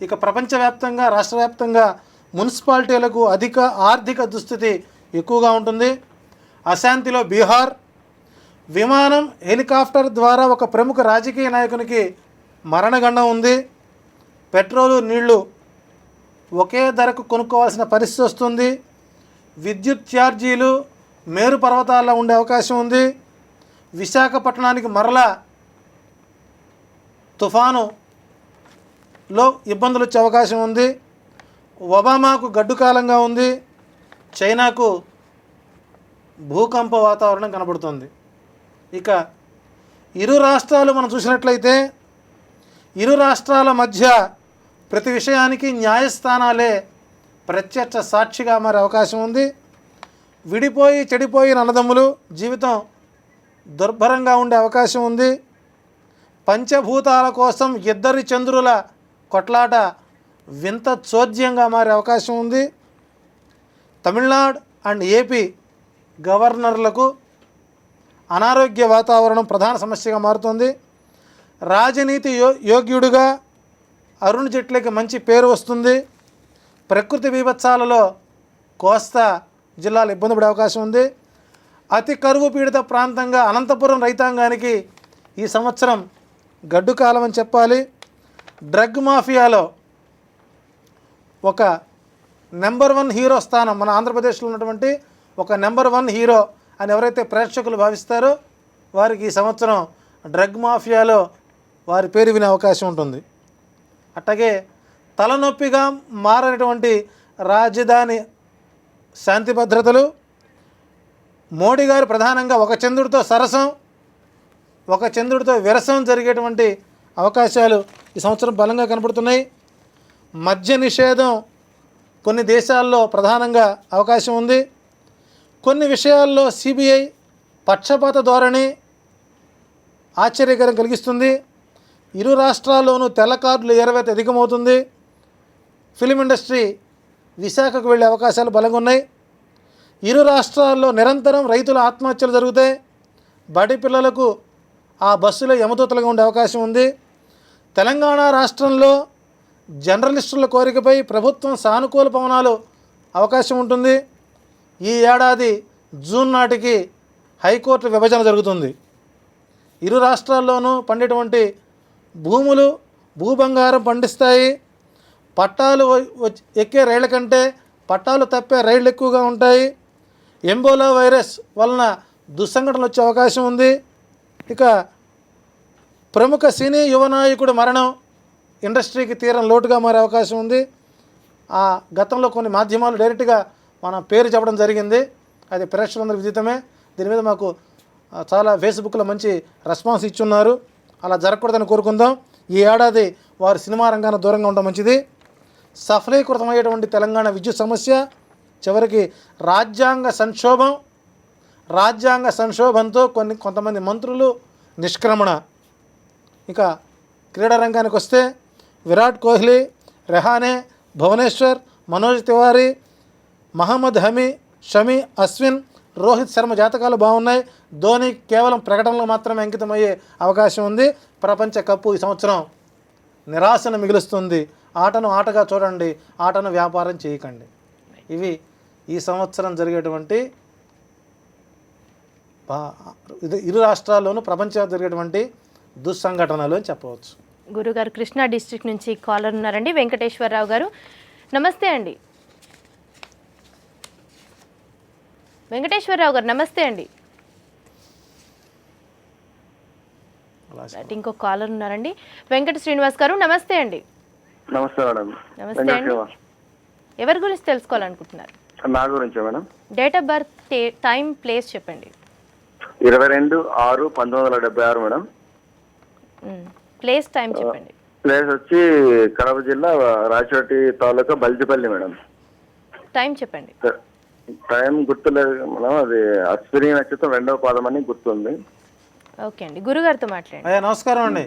ఇక ప్రపంచవ్యాప్తంగా, రాష్ట్ర వ్యాప్తంగా మున్సిపాలిటీలకు అధిక ఆర్థిక దుస్థితి ఎక్కువగా ఉంటుంది. అశాంతిలో బీహార్. విమానం, హెలికాప్టర్ ద్వారా ఒక ప్రముఖ రాజకీయ నాయకునికి మరణగండం ఉంది. పెట్రోలు, నీళ్లు ఒకే ధరకు కొనుక్కోవాల్సిన పరిస్థితి వస్తుంది. విద్యుత్ ఛార్జీలు మేరు పర్వతాల్లో ఉండే అవకాశం ఉంది. విశాఖపట్నానికి మరలా తుఫానులో ఇబ్బందులు వచ్చే అవకాశం ఉంది. ఒబామాకు గడ్డు కాలంగా ఉంది. చైనాకు భూకంప వాతావరణం కనబడుతుంది. ఇక ఇరు రాష్ట్రాలు మనం చూసినట్లయితే ఇరు రాష్ట్రాల మధ్య ప్రతి విషయానికి న్యాయస్థానాలే ప్రత్యక్ష సాక్షిగా మారే అవకాశం ఉంది. విడిపోయి చెడిపోయిన అన్నదమ్ములు జీవితం దుర్భరంగా ఉండే అవకాశం ఉంది. పంచభూతాల కోసం ఇద్దరి చంద్రుల కొట్లాట వింత చోద్యంగా మారే అవకాశం ఉంది. తమిళనాడు అండ్ ఏపీ గవర్నర్లకు అనారోగ్య వాతావరణం ప్రధాన సమస్యగా మారుతుంది. రాజనీతి యోగ్యుడిగా అరుణ్ జైట్లీకి మంచి పేరు వస్తుంది. ప్రకృతి బీభత్సాలలో కోస్తా జిల్లాలు ఇబ్బంది పడే అవకాశం ఉంది. అతి కరువు పీడిత ప్రాంతంగా అనంతపురం రైతాంగానికి ఈ సంవత్సరం గడ్డు కాలం అని చెప్పాలి. డ్రగ్ మాఫియాలో ఒక నెంబర్ 1 హీరో స్థానం మన ఆంధ్రప్రదేశ్లో ఉన్నటువంటి ఒక నెంబర్ 1 హీరో అని ఎవరైతే ప్రేక్షకులు భావిస్తారో వారికి ఈ సంవత్సరం డ్రగ్ మాఫియాలో వారి పేరు వినే అవకాశం ఉంటుంది. అట్లాగే తలనొప్పిగా మారినటువంటి రాజధాని శాంతి భద్రతలు. మోడీ గారు ప్రధానంగా ఒక చంద్రుడితో సరసం, ఒక చంద్రుడితో విరసం జరిగేటువంటి అవకాశాలు ఈ సంవత్సరం బలంగా కనపడుతున్నాయి. మద్య నిషేధం కొన్ని దేశాల్లో ప్రధానంగా అవకాశం ఉంది. కొన్ని విషయాల్లో సిబిఐ పక్షపాత ధోరణి ఆశ్చర్యకరం కలిగిస్తుంది. ఇరు రాష్ట్రాల్లోనూ తెల్ల కార్డుల ఎరవేత అధికమవుతుంది. ఫిలిం ఇండస్ట్రీ విశాఖకు వెళ్ళే అవకాశాలు బలంగా ఉన్నాయి. ఇరు రాష్ట్రాల్లో నిరంతరం రైతుల ఆత్మహత్యలు జరుగుతాయి. బడి పిల్లలకు ఆ బస్సులో యమదూతలుగా ఉండే అవకాశం ఉంది. తెలంగాణ రాష్ట్రంలో జర్నలిస్టుల కోరికపై ప్రభుత్వం సానుకూల పవనాలు అవకాశం ఉంటుంది. ఈ ఏడాది జూన్ నాటికి హైకోర్టు విభజన జరుగుతుంది. ఇరు రాష్ట్రాల్లోనూ పండేటువంటి భూములు భూబంగారం పండిస్తాయి. పట్టాలు ఎక్కే రైళ్ల కంటే పట్టాలు తప్పే రైళ్లు ఎక్కువగా ఉంటాయి. ఎంబోలా వైరస్ వలన దుస్సంఘటనలు వచ్చే అవకాశం ఉంది. ఇక ప్రముఖ సినీ యువ నాయకుడు మరణం ఇండస్ట్రీకి తీరం లోటుగా మారే అవకాశం ఉంది. ఆ గతంలో కొన్ని మాధ్యమాలు డైరెక్ట్గా మన పేరు చెప్పడం జరిగింది. అది ప్రేక్షకులందరికీ విదితమే. దీని మీద మాకు చాలా ఫేస్బుక్లో మంచి రెస్పాన్స్ ఇచ్చున్నారు. అలా జరగకూడదని కోరుకుందాం. ఈ ఏడాది వారు సినిమా రంగానికి దూరంగా ఉండడం మంచిది. సఫలీకృతమయ్యేటువంటి తెలంగాణ విద్యుత్ సమస్య, చివరికి రాజ్యాంగ సంక్షోభంతో కొంతమంది మంత్రులు నిష్క్రమణ. ఇక క్రీడా రంగానికి వస్తే విరాట్ కోహ్లీ, రెహానే, భువనేశ్వర్, మనోజ్ తివారీ, మహమ్మద్ షమి, అశ్విన్, రోహిత్ శర్మ జాతకాలు బాగున్నాయి. ధోని కేవలం ప్రకటనలో మాత్రమే అంకితమయ్యే అవకాశం ఉంది. ప్రపంచ కప్పు ఈ సంవత్సరం నిరాశను మిగులుస్తుంది. ఆటను ఆటగా చూడండి, ఆటను వ్యాపారం చేయకండి. ఇవి ఈ సంవత్సరం జరిగేటువంటి ఇరు రాష్ట్రాల్లోనూ ప్రపంచంలో జరిగేటువంటి దుస్సంఘటనలు అని చెప్పవచ్చు. గురుగారు కృష్ణా డిస్ట్రిక్ట్ నుంచి కాలర్ ఉన్నారండి, వెంకటేశ్వరరావు గారు. నమస్తే అండి వెంకటేశ్వరరావు గారు. నమస్తే అండి. ఇంకో కాలర్ ఉన్నారండి, వెంకట శ్రీనివాస్ గారు. నమస్తే అండి. నమస్తే మేడం. నమస్తే అండి. ఎవరి గురించి తెలుసుకోవాలనుకుంటున్నారు? నా గురించే madam. Date of birth, time, place చెప్పండి. 22/6/1976 మేడం. ప్లేస్, టైం చెప్పండి. ప్లేస్ వచ్చి కడప జిల్లా రాచోటి తాలూకా బల్జిపల్లి మేడం. టైం చెప్పండి. టైం గుర్తులేదు మేడం. అది అశ్విని నక్షత్రం 2వ పాదం అని గుర్తుంది. ఓకే అండి, గురుగారితో మాట్లాడండి. అయ్యా నమస్కారం అండి.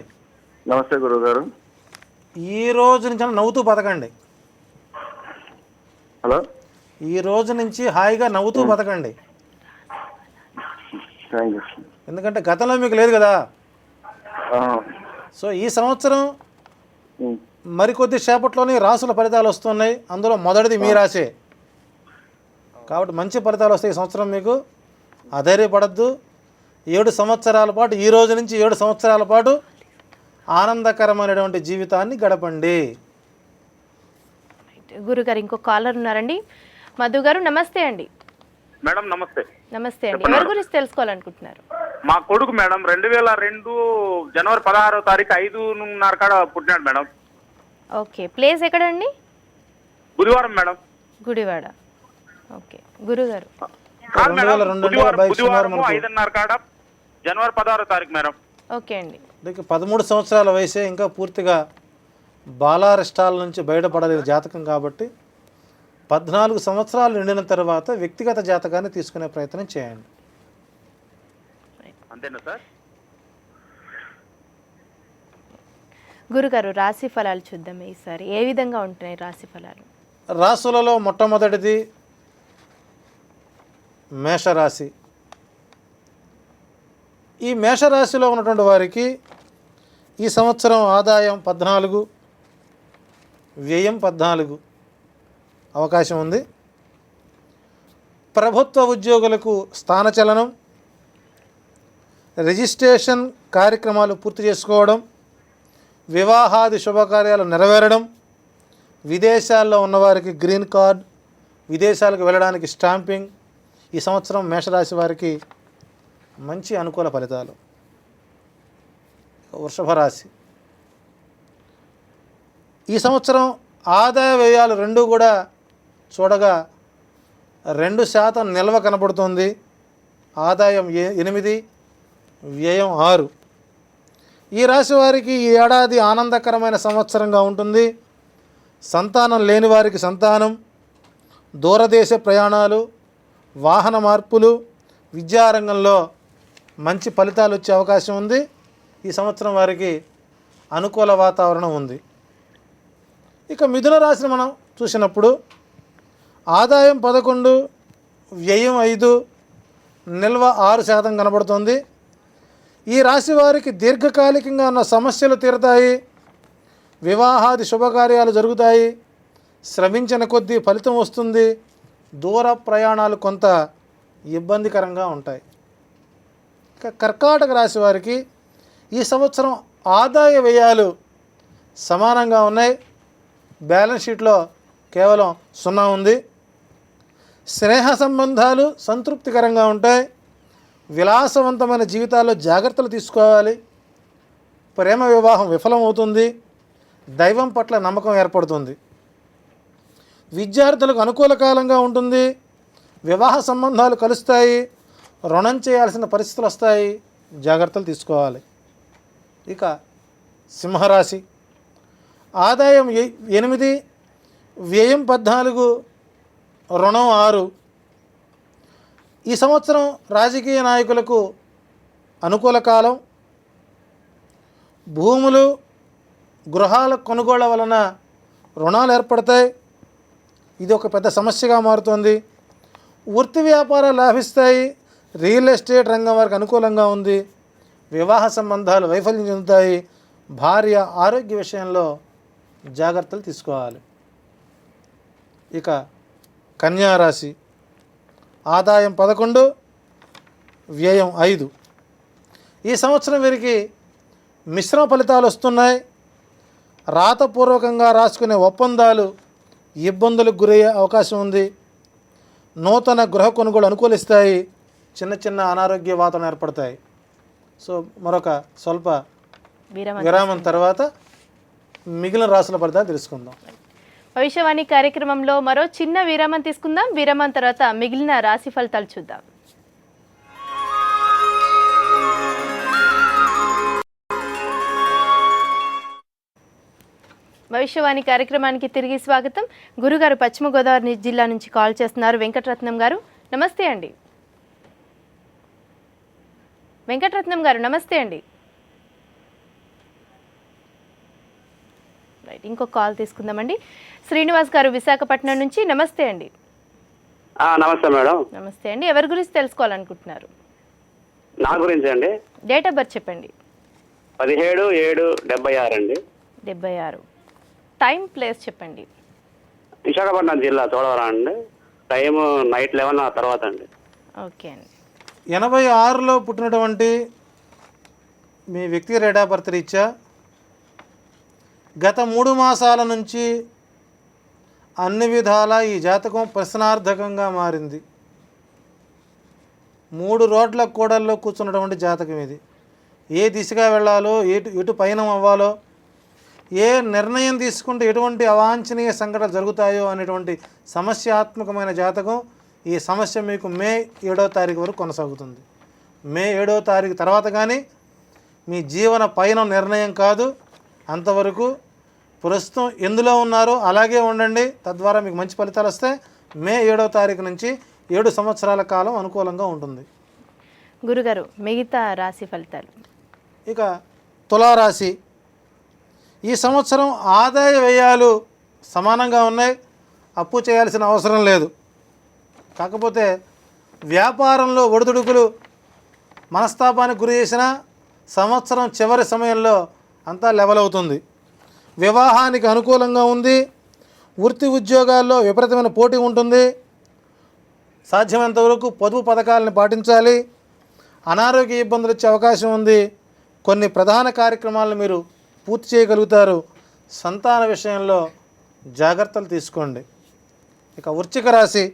నమస్తే గురుగారు. ఈ రోజు నుంచి నవ్వుతూ బతకండి. హలో. ఈ రోజు నుంచి హాయిగా నవ్వుతూ బతకండి. Thank you. ఎందుకంటే గతంలో మీకు లేదు కదా. సో ఈ సంవత్సరం మరికొద్ది సేపట్లోనే రాసుల ఫలితాలు వస్తున్నాయి. అందులో మొదటిది మీ రాసే కాబట్టి మంచి ఫలితాలు వస్తాయి ఈ సంవత్సరం. మీకు అధైర్యపడద్దు. 7 సంవత్సరాల పాటు, ఈ రోజు నుంచి 7 సంవత్సరాల పాటు ఆనందకరమైనటువంటి జీవితాన్ని గడపండి. గురుగారు ఇంకో కాలర్ ఉన్నారండి, మధు గారు. నమస్తే అండి. మేడం నమస్తే. నమస్తే అండి. ఎవరి గురించి తెలుసుకోవాలనుకుంటున్నారు? మా కొడుకు మేడం 2002 జనవరి 16వ తారీఖు 5:30 కాడ పుట్టినాడు మేడం. ఓకే, ప్లేస్ ఎక్కడండి? బుధవారం మేడం. గుడివాడ. ఓకే గురుగారు. 5:30 కాడ జనవరి 16వ తారీఖు మేడం. ఓకే అండి. 13 సంవత్సరాల వయసే, ఇంకా పూర్తిగా బాలారిష్టాల నుంచి బయటపడలేని జాతకం కాబట్టి 14 సంవత్సరాలు నిండిన తర్వాత వ్యక్తిగత జాతకాన్ని తీసుకునే ప్రయత్నం చేయండి. అంతేనా సార్? గురుగారు రాశి ఫలాలు చూద్దాం ఈసారి. ఏ విధంగా ఉంటున్నాయి రాశి ఫలాలు? రాశులలో మొట్టమొదటిది మేషరాశి. ఈ మేషరాశిలో ఉన్నటువంటి వారికి ఈ సంవత్సరం ఆదాయం 14, వ్యయం 14 అవకాశం ఉంది. ప్రభుత్వ ఉద్యోగులకు స్థానచలనం, రిజిస్ట్రేషన్ కార్యక్రమాలు పూర్తి చేసుకోవడం, వివాహాది శుభకార్యాలు నెరవేరడం, విదేశాల్లో ఉన్నవారికి గ్రీన్ కార్డ్, విదేశాలకు వెళ్ళడానికి స్టాంపింగ్. ఈ సంవత్సరం మేషరాశి వారికి మంచి అనుకూల ఫలితాలు. వృషభ రాశి. ఈ సంవత్సరం ఆదాయ వ్యయాలు రెండూ కూడా చూడగా 2% నిల్వ కనబడుతుంది. ఆదాయం 8, వ్యయం 6. ఈ రాశి వారికి ఈ ఏడాది ఆనందకరమైన సంవత్సరంగా ఉంటుంది. సంతానం లేని వారికి సంతానం, దూరదేశ ప్రయాణాలు, వాహన మార్పులు, విద్యారంగంలో మంచి ఫలితాలు వచ్చే అవకాశం ఉంది. ఈ సంవత్సరం వారికి అనుకూల వాతావరణం ఉంది. ఇక మిథున రాశిని మనం చూసినప్పుడు ఆదాయం 11, వ్యయం 5, నిల్వ 6% కనబడుతుంది. ఈ రాశి వారికి దీర్ఘకాలికంగా ఉన్న సమస్యలు తీరుతాయి, వివాహాది శుభకార్యాలు జరుగుతాయి, శ్రమించిన కొద్దీ ఫలితం వస్తుంది. దూర ప్రయాణాలు కొంత ఇబ్బందికరంగా ఉంటాయి. ఇక కర్కాటక రాశి వారికి ఈ సంవత్సరం ఆదాయ వ్యయాలు సమానంగా ఉన్నాయి. బ్యాలెన్స్ షీట్లో కేవలం 0 ఉంది. స్నేహ సంబంధాలు సంతృప్తికరంగా ఉంటాయి. విలాసవంతమైన జీవితాల్లో జాగ్రత్తలు తీసుకోవాలి. ప్రేమ వివాహం విఫలమవుతుంది. దైవం పట్ల నమ్మకం ఏర్పడుతుంది. విద్యార్థులకు అనుకూల కాలంగా ఉంటుంది. వివాహ సంబంధాలు కలుస్తాయి. రుణం చేయాల్సిన పరిస్థితులు వస్తాయి, జాగ్రత్తలు తీసుకోవాలి. ఇక సింహరాశి, ఆదాయం 8, వ్యయం 14, రుణం 6. ఈ సంవత్సరం రాజకీయ నాయకులకు అనుకూల కాలం. భూములు, గృహాల కొనుగోళ్ల వలన రుణాలు ఏర్పడతాయి. ఇది ఒక పెద్ద సమస్యగా మారుతుంది. వృత్తి వ్యాపారాలు లాభిస్తాయి. రియల్ ఎస్టేట్ రంగం వారికి అనుకూలంగా ఉంది. వివాహ సంబంధాలు వైఫల్యం చెందుతాయి. భార్య ఆరోగ్య విషయంలో జాగ్రత్తలు తీసుకోవాలి. ఇక కన్యారాశి, ఆదాయం 11, వ్యయం 5. ఈ సంవత్సరం వీరికి మిశ్రమ ఫలితాలు వస్తున్నాయి. రాతపూర్వకంగా రాసుకునే ఒప్పందాలు ఇబ్బందులకు గురయ్యే అవకాశం ఉంది. నూతన గృహ కొనుగోలు అనుకూలిస్తాయి. చిన్న చిన్న అనారోగ్య వాతావరణం ఏర్పడతాయి. సో మరొక స్వల్ప విరామం తర్వాత మిగిలిన రాసుల ఫలితాలు తెలుసుకుందాం. భవిష్యవాణి కార్యక్రమంలో మరో చిన్న విరామం తీసుకుందాం. విరామం తర్వాత మిగిలిన రాశి ఫలితాలు చూద్దాం. భవిష్యవాణి కార్యక్రమానికి తిరిగి స్వాగతం. గురుగారు పశ్చిమ గోదావరి జిల్లా నుంచి కాల్ చేస్తున్నారు. వెంకటరత్నం గారు నమస్తే అండి. వెంకటరత్నం గారు నమస్తే అండి. రైట్, ఇంకో కాల్ తీసుకుందామండి. శ్రీనివాస్ గారు విశాఖపట్నం నుంచి నమస్తే అండి. నమస్తే మేడం. నమస్తే అండి. ఎవరి గురించి తెలుసుకోవాలనుకుంటున్నారు? నా గురించి అండి. డేట్ ఆఫ్ బర్త్ చెప్పండి. 17/7/76 అండి. 76. టైం, ప్లేస్ చెప్పండి. విశాఖపట్నం జిల్లా చోడవరం అండి. టైం నైట్ 11 తర్వాత అండి. ఓకే అండి. 86లో పుట్టినటువంటి మీ వ్యక్తి డేట్ ఆఫ్ బర్త్ రీత్యా గత 3 మాసాల నుంచి అన్ని విధాలా ఈ జాతకం ప్రశ్నార్థకంగా మారింది. 3 రోడ్ల కూడల్లో కూర్చున్నటువంటి జాతకం ఇది. ఏ దిశగా వెళ్ళాలో, ఎటు పయనం అవ్వాలో, ఏ నిర్ణయం తీసుకుంటే ఎటువంటి అవాంఛనీయ సంఘటనలు జరుగుతాయో అనేటువంటి సమస్యాత్మకమైన జాతకం. ఈ సమస్య మీకు మే 7వ తారీఖు వరకు కొనసాగుతుంది. మే 7వ తారీఖు తర్వాత కానీ మీ జీవన పయనం నిర్ణయం కాదు. అంతవరకు ప్రస్తుతం ఎందులో ఉన్నారో అలాగే ఉండండి. తద్వారా మీకు మంచి ఫలితాలు వస్తాయి. మే 7వ తారీఖు నుంచి 7 సంవత్సరాల కాలం అనుకూలంగా ఉంటుంది. గురుగారు మిగతా రాశి ఫలితాలు. ఇక తులారాశి, ఈ సంవత్సరం ఆదాయ వ్యయాలు సమానంగా ఉన్నాయి. అప్పు చేయాల్సిన అవసరం లేదు. కాకపోతే వ్యాపారంలో ఒడిదుడుకులు మనస్తాపానికి గురి చేసిన సంవత్సరం చివరి సమయంలో అంతా లెవెల్ అవుతుంది. వివాహానికి అనుకూలంగా ఉంది. వృత్తి ఉద్యోగాల్లో విపరీతమైన పోటీ ఉంటుంది. సాధ్యమైనంత వరకు పొదుపు పథకాలను పాటించాలి. అనారోగ్య ఇబ్బందులు వచ్చే అవకాశం ఉంది. కొన్ని ప్రధాన కార్యక్రమాలను మీరు పూర్తి చేయగలుగుతారు. సంతాన విషయంలో జాగ్రత్తలు తీసుకోండి. ఇక వృశ్చిక రాశి,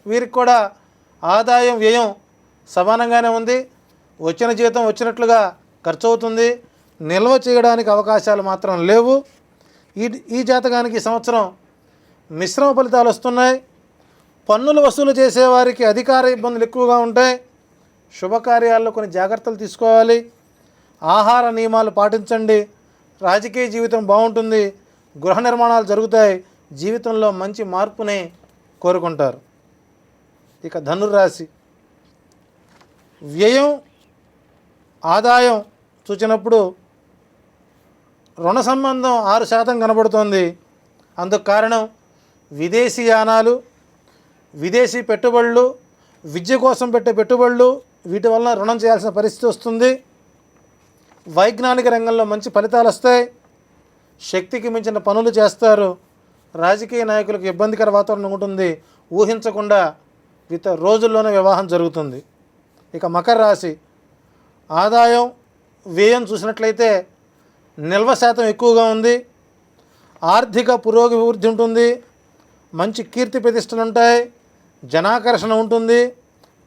వీరికి కూడా ఆదాయం వ్యయం సమానంగానే ఉంది. వచ్చిన జీతం వచ్చినట్లుగా ఖర్చు అవుతుంది. నిల్వ చేయడానికి అవకాశాలు మాత్రం లేవు. ఈ జాతకానికి ఈ సంవత్సరం మిశ్రమ ఫలితాలు వస్తున్నాయి. పన్నులు వసూలు చేసేవారికి అధికార ఇబ్బందులు ఎక్కువగా ఉంటాయి. శుభకార్యాల్లో కొన్ని జాగ్రత్తలు తీసుకోవాలి. ఆహార నియమాలు పాటించండి. రాజకీయ జీవితం బాగుంటుంది. గృహ నిర్మాణాలు జరుగుతాయి. జీవితంలో మంచి మార్పుని కోరుకుంటారు. ఇక ధనుర్రాశి, వ్యయం ఆదాయం చూసినప్పుడు రుణ సంబంధం 6% కనబడుతోంది. అందుకు కారణం విదేశీ యానాలు, విదేశీ పెట్టుబడులు, విద్య కోసం పెట్టే పెట్టుబడులు. వీటి వలన రుణం చేయాల్సిన పరిస్థితి వస్తుంది. వైజ్ఞానిక రంగంలో మంచి ఫలితాలు వస్తాయి. శక్తికి మించిన పనులు చేస్తారు. రాజకీయ నాయకులకు ఇబ్బందికర వాతావరణం ఉంటుంది. ఊహించకుండా రోజుల్లోనే వివాహం జరుగుతుంది. ఇక మకర రాశి, ఆదాయం వ్యయం చూసినట్లయితే నిల్వ శాతం ఎక్కువగా ఉంది. ఆర్థిక పురోభివృద్ధి ఉంటుంది. మంచి కీర్తి ప్రతిష్టలు ఉంటాయి. జనాకర్షణ ఉంటుంది.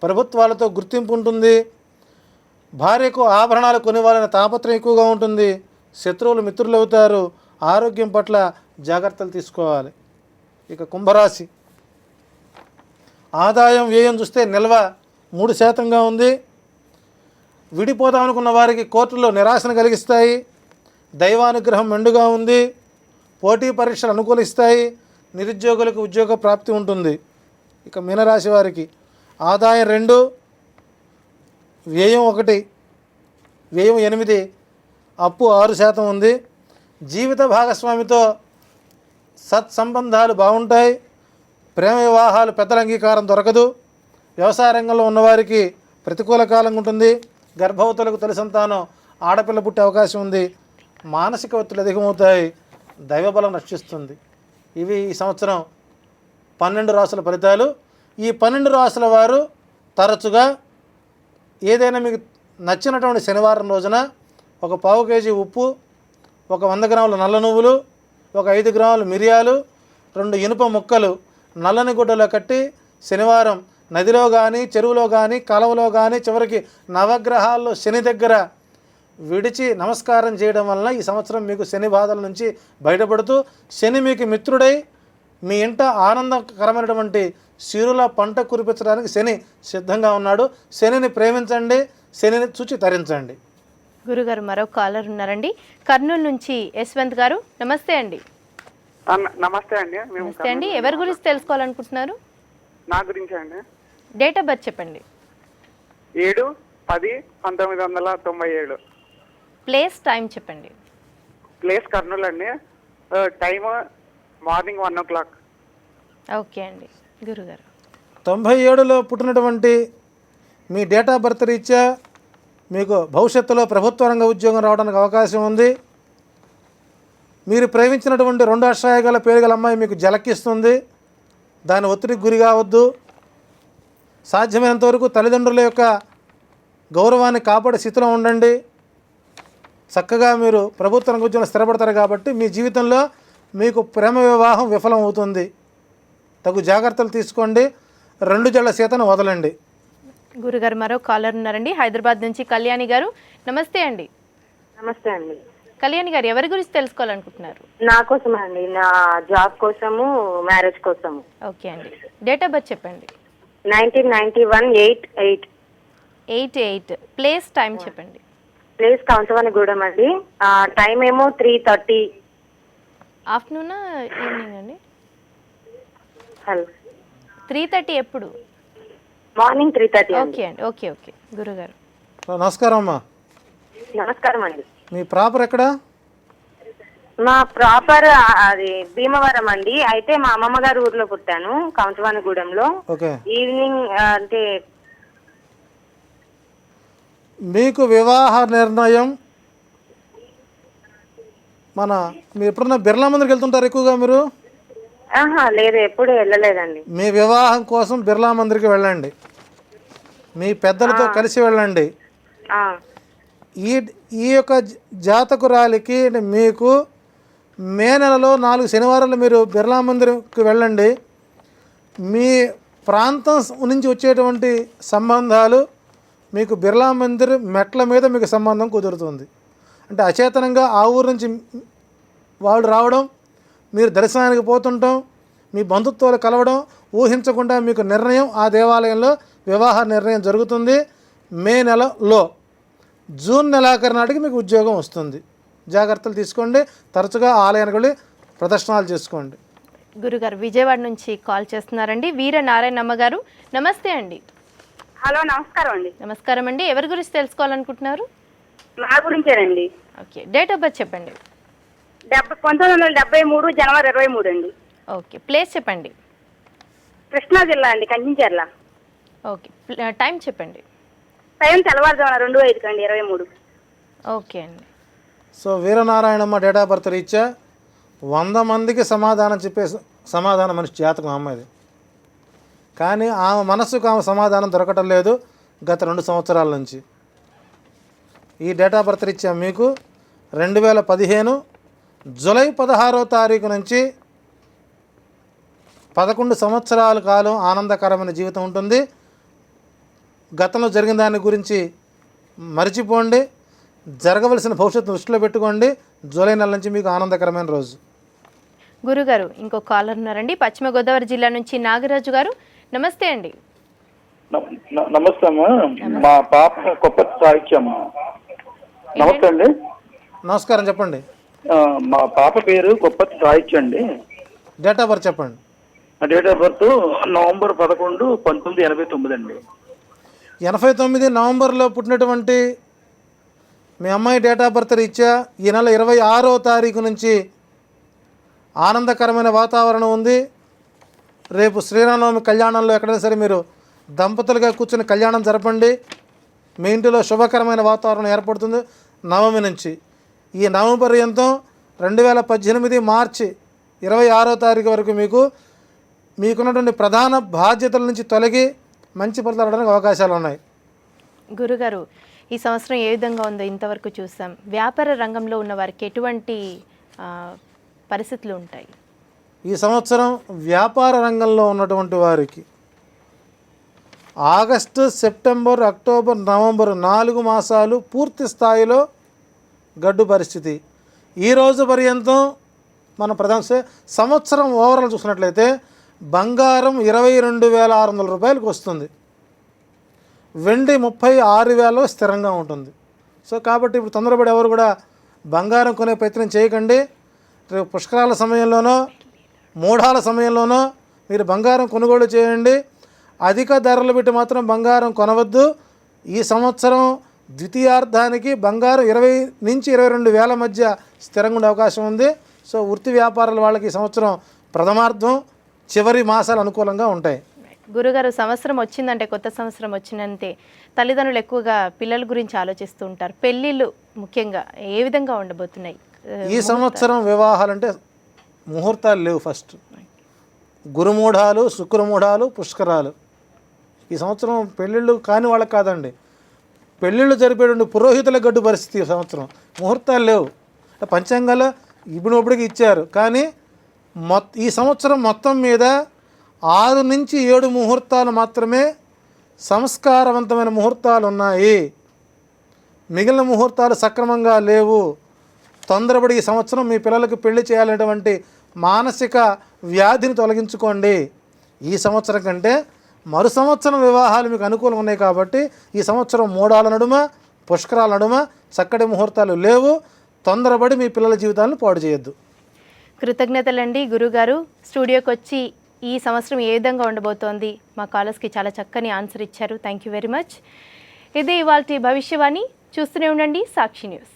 ప్రభుత్వాలతో గుర్తింపు ఉంటుంది. భార్యకు ఆభరణాలు కొనివ్వాలనే తాపత్రయం ఎక్కువగా ఉంటుంది. శత్రువులు మిత్రులు అవుతారు. ఆరోగ్యం పట్ల జాగ్రత్తలు తీసుకోవాలి. ఇక కుంభరాశి, ఆదాయం వ్యయం చూస్తే నిల్వ 3% ఉంది. విడిపోదాం అనుకున్న వారికి కోర్టులో నిరాశను కలిగిస్తాయి. దైవానుగ్రహం మెండుగా ఉంది. పోటీ పరీక్షలు అనుకూలిస్తాయి. నిరుద్యోగులకు ఉద్యోగ ప్రాప్తి ఉంటుంది. ఇక మీనరాశి వారికి ఆదాయం 2, వ్యయం 1, వ్యయం 8, అప్పు 6% ఉంది. జీవిత భాగస్వామితో సత్సంబంధాలు బాగుంటాయి. ప్రేమ వివాహాలు పెద్దల అంగీకారం దొరకదు. వ్యవసాయ రంగంలో ఉన్నవారికి ప్రతికూల కాలంగా ఉంటుంది. గర్భవతులకు తొలి సంతానం ఆడపిల్ల పుట్టే అవకాశం ఉంది. మానసిక ఒత్తిడి అధికమవుతాయి. దైవబలం రక్షిస్తుంది. ఇవి ఈ సంవత్సరం 12 రాసుల ఫలితాలు. ఈ 12 రాసుల వారు తరచుగా ఏదైనా మీకు నచ్చినటువంటి శనివారం రోజున ఒక పావు కేజీ ఉప్పు, ఒక 100 గ్రాముల నల్ల నువ్వులు, ఒక 5 గ్రాముల మిరియాలు, 2 ఇనుప ముక్కలు నల్లని గుడ్డలో కట్టి శనివారం నదిలో కానీ, చెరువులో కానీ, కాలువలో కానీ, చివరికి నవగ్రహాల్లో శని దగ్గర విడిచి నమస్కారం చేయడం వలన ఈ సంవత్సరం మీకు శని బాధల నుంచి బయటపడుతూ శని మీకు మిత్రుడై మీ ఇంట ఆనందకరమైనటువంటి సిరుల పంట కురిపించడానికి శని సిద్ధంగా ఉన్నాడు. శనిని ప్రేమించండి, శనిని చూచి తరించండి. గురుగారు మరో కాలర్ ఉన్నారండి. కర్నూలు నుంచి యశ్వంత్ గారు. నమస్తే అండి. నమస్తే అండి. నమస్తే అండి. ఎవరి గురించి తెలుసుకోవాలనుకుంటున్నారు? నా గురించి అండి. డేట్ ఆఫ్ బర్త్ చెప్పండి. 7/10/1997. ప్లేస్, టైం చెప్పండి. ప్లేస్ కర్నూలు అండి. Time morning 1 o'clock. ఓకే అండి. గురుగారు 97లో పుట్టినటువంటి మీ డేట్ ఆఫ్ బర్త్ రీత్యా మీకు భవిష్యత్తులో ప్రభుత్వ రంగ ఉద్యోగం రావడానికి అవకాశం ఉంది. మీరు ప్రేమించినటువంటి 2 అక్షరాల పేరు గల అమ్మాయి మీకు జలకిస్తుంది. దాని ఒత్తిడికి గురి కావద్దు. సాధ్యమైనంత వరకు తల్లిదండ్రుల యొక్క గౌరవాన్ని కాపాడే స్థితిలో ఉండండి. చక్కగా మీరు ప్రభుత్వ రంగ ఉద్యోగంలో స్థిరపడతారు కాబట్టి మీ జీవితంలో మీకు ప్రేమ వివాహం విఫలం అవుతుంది. తగు జాగ్రత్తలు తీసుకోండి. 2 జళ్ల సీతను వదలండి. గురుగారు మరో కాలర్ ఉన్నారండి. హైదరాబాద్ నుంచి కళ్యాణి గారు. నమస్తే అండి. నమస్తే అండి. కళ్యాణి గారు ఎవరి గురించి తెలుసుకోవాలనుకుంటున్నారు? నా కోసమే అండి. నా జాబ్ కోసము, మ్యారేజ్ కోసము. ఓకే అండి. డేట్ ఆఫ్ బర్త్ చెప్పండి. 1991 8/8. 8/8. ప్లేస్, టైం చెప్పండి. ప్లేస్ కౌంతవనిగూడెం అండి. టైం ఏమో 3:30. ఆఫ్టర్నూన్, ఈవినింగ్ అండి? హలో, 3:30 ఎప్పుడు? మార్నింగ్ 3:30. ఓకే అండి. ఓకే ఓకే గురుగారు. నమస్కారం అమ్మా. నమస్కారం అండి. మీ ప్రాపర్ ఎక్కడ? మా ప్రాపర్ అది భీమవరం అండి. అయితే మా అమ్మమ్మ గారి ఊర్లో పుట్టాను, కౌంతవనిగూడెంలో. ఓకే. ఈవినింగ్ అంటే మీకు వివాహ నిర్ణయం మీరు ఎప్పుడన్నా బిర్లా మందిరికి వెళ్తుంటారు ఎక్కువగా మీరు? లేదు, ఎప్పుడు వెళ్ళలేదండి. మీ వివాహం కోసం బిర్లా మందిరికి వెళ్ళండి. మీ పెద్దలతో కలిసి వెళ్ళండి. ఈ యొక్క జాతకురాలికి మీకు మే నెలలో 4 శనివారాలు మీరు బిర్లా మందిర్కి వెళ్ళండి. మీ ప్రాంతం నుంచి వచ్చేటువంటి సంబంధాలు మీకు బిర్లా మందిర్ మెట్ల మీద మీకు సంబంధం కుదురుతుంది. అంటే అచేతనంగా ఆ ఊరు నుంచి వాళ్ళు రావడం, మీరు దర్శనానికి పోతుంటాం, మీ బంధుత్వాలు కలవడం, ఊహించకుండా మీకు నిర్ణయం ఆ దేవాలయంలో వివాహ నిర్ణయం జరుగుతుంది. మే నెలలో, జూన్ నెలాఖరు నాటికి మీకు ఉద్యోగం వస్తుంది. జాగ్రత్తలు తీసుకోండి. తరచుగా ఆలయానికి వెళ్ళి ప్రదర్శనలు చేసుకోండి. గురుగారు విజయవాడ నుంచి కాల్ చేస్తున్నారండి. వీరనారాయణమ్మ గారు. నమస్తే అండి. హలో, నమస్కారం అండి. నమస్కారం అండి. ఎవరి గురించి తెలుసుకోవాలనుకుంటున్నారు? నా గురించేనండి. ఓకే. డేట్ ఆఫ్ బర్త్ చెప్పండి. 1973 జనవరి 23 అండి. ఓకే. ప్లేస్ చెప్పండి. కృష్ణా జిల్లా అండి, కంచించర్ల. ఓకే. టైం చెప్పండి. టైం తెల్లవారుజామున 2:05 అండి, 23. ఓకే అండి. So Veeranarayanamma date of birth రీత్యా 100 మందికి సమాధానం చెప్పే సమాధానం మనిషి జాతకం అమ్మాయిది. కానీ ఆమె మనస్సుకు ఆమె సమాధానం దొరకటం లేదు గత 2 సంవత్సరాల నుంచి. ఈ డేట్ ఆఫ్ బర్త్ రీత్యా మీకు 2015 జూలై 16వ తారీఖు నుంచి 11 సంవత్సరాల కాలం ఆనందకరమైన జీవితం ఉంటుంది. గతంలో జరిగిన దాని గురించి మర్చిపోండి. జరగవలసిన భవిష్యత్తు దృష్టిలో పెట్టుకోండి. జూలై నెల నుంచి మీకు ఆనందకరమైన రోజు. గురుగారు ఇంకో కాలర్ ఉన్నారండి. పశ్చిమ గోదావరి జిల్లా నుంచి నాగరాజు గారు. నమస్తే అండి. నమస్తే అమ్మా. మా పాప కొప్పతి సాహిత్యం. నమస్తే అండి. నమస్కారం, చెప్పండి. మా పాప పేరు కొప్పతి సాహిత్యం అండి. డేట్ ఆఫ్ బర్త్ చెప్పండి. డేట్ ఆఫ్ బర్త్ నవంబర్ 11, 1989 అండి. 89 నవంబర్లో పుట్టినటువంటి మీ అమ్మాయి డేట్ ఆఫ్ బర్త్ రీత్యా ఈ నెల 26వ తారీఖు నుంచి ఆనందకరమైన వాతావరణం ఉంది. రేపు శ్రీరామనవమి కళ్యాణంలో ఎక్కడైనా సరే మీరు దంపతులుగా కూర్చొని కళ్యాణం జరపండి. మీ ఇంటిలో శుభకరమైన వాతావరణం ఏర్పడుతుంది నవమి నుంచి. ఈ నవమి పర్యంతం 2018 మార్చి 26వ తారీఖు వరకు మీకున్నటువంటి ప్రధాన బాధ్యతల నుంచి తొలగి మంచి ఫలితాలు రావడానికి అవకాశాలు ఉన్నాయి. గురుగారు, ఈ సంవత్సరం ఏ విధంగా ఉందో ఇంతవరకు చూసాం. వ్యాపార రంగంలో ఉన్న వారికి ఎటువంటి పరిస్థితులు ఉంటాయి? ఈ సంవత్సరం వ్యాపార రంగంలో ఉన్నటువంటి వారికి ఆగస్టు, సెప్టెంబర్, అక్టోబర్, నవంబర్ 4 మాసాలు పూర్తి స్థాయిలో గడ్డు పరిస్థితి. ఈరోజు పర్యంతం మన ప్రధాన సంవత్సరం ఓవరాల్ చూసినట్లయితే బంగారం 22,600 రూపాయలకు వస్తుంది. వెండి 36,000 స్థిరంగా ఉంటుంది. సో కాబట్టి ఇప్పుడు తొందరపడి ఎవరు కూడా బంగారం కొనే ప్రయత్నం చేయకండి. రేపు పుష్కరాల సమయంలోనో మూఢాల సమయంలోనో మీరు బంగారం కొనుగోలు చేయండి. అధిక ధరలు పెట్టి మాత్రం బంగారం కొనవద్దు. ఈ సంవత్సరం ద్వితీయార్థానికి బంగారం 20,000 నుంచి 22,000 మధ్య స్థిరంగా ఉండే అవకాశం ఉంది. సో వృత్తి వ్యాపారాల వాళ్ళకి ఈ సంవత్సరం ప్రథమార్థం, చివరి మాసాలు అనుకూలంగా ఉంటాయి. గురుగారు, సంవత్సరం వచ్చిందంటే, కొత్త సంవత్సరం వచ్చినంతే తల్లిదండ్రులు ఎక్కువగా పిల్లల గురించి ఆలోచిస్తూ ఉంటారు. పెళ్ళిళ్ళు ముఖ్యంగా ఏ విధంగా ఉండబోతున్నాయి? ఈ సంవత్సరం వివాహాలంటే ముహూర్తాలు లేవు. ఫస్ట్ గురుమూఢాలు, శుక్రమూఢాలు, పుష్కరాలు. ఈ సంవత్సరం పెళ్ళిళ్ళు కాని వాళ్ళకి కాదండి, పెళ్ళిళ్ళు జరిపేటువంటి పురోహితుల గడ్డు పరిస్థితి. ఈ సంవత్సరం ముహూర్తాలు లేవు. పంచాంగాలు ఇప్పుడికి ఇచ్చారు, కానీ ఈ సంవత్సరం మొత్తం మీద 6 నుంచి 7 ముహూర్తాలు మాత్రమే సంస్కారవంతమైన ముహూర్తాలు ఉన్నాయి. మిగిలిన ముహూర్తాలు సక్రమంగా లేవు. తొందరపడి ఈ సంవత్సరం మీ పిల్లలకు పెళ్లి చేయాలనేటువంటి మానసిక వ్యాధిని తొలగించుకోండి. ఈ సంవత్సరం కంటే మరు సంవత్సరం వివాహాలు మీకు అనుకూలంగా ఉన్నాయి కాబట్టి ఈ సంవత్సరం మూడాల నడుమ, పుష్కరాల నడుమ చక్కటి ముహూర్తాలు లేవు. తొందరపడి మీ పిల్లల జీవితాలను పాడు చేయొద్దు. కృతజ్ఞతలండి గురుగారు. స్టూడియోకి వచ్చి ఈ సంవత్సరం ఏ విధంగా ఉండబోతోంది మా కాలర్స్కి చాలా చక్కని ఆన్సర్ ఇచ్చారు. Thank you very much. ఇది ఇవాల్టి భవిష్యవాణి. చూస్తూనే ఉండండి సాక్షి న్యూస్.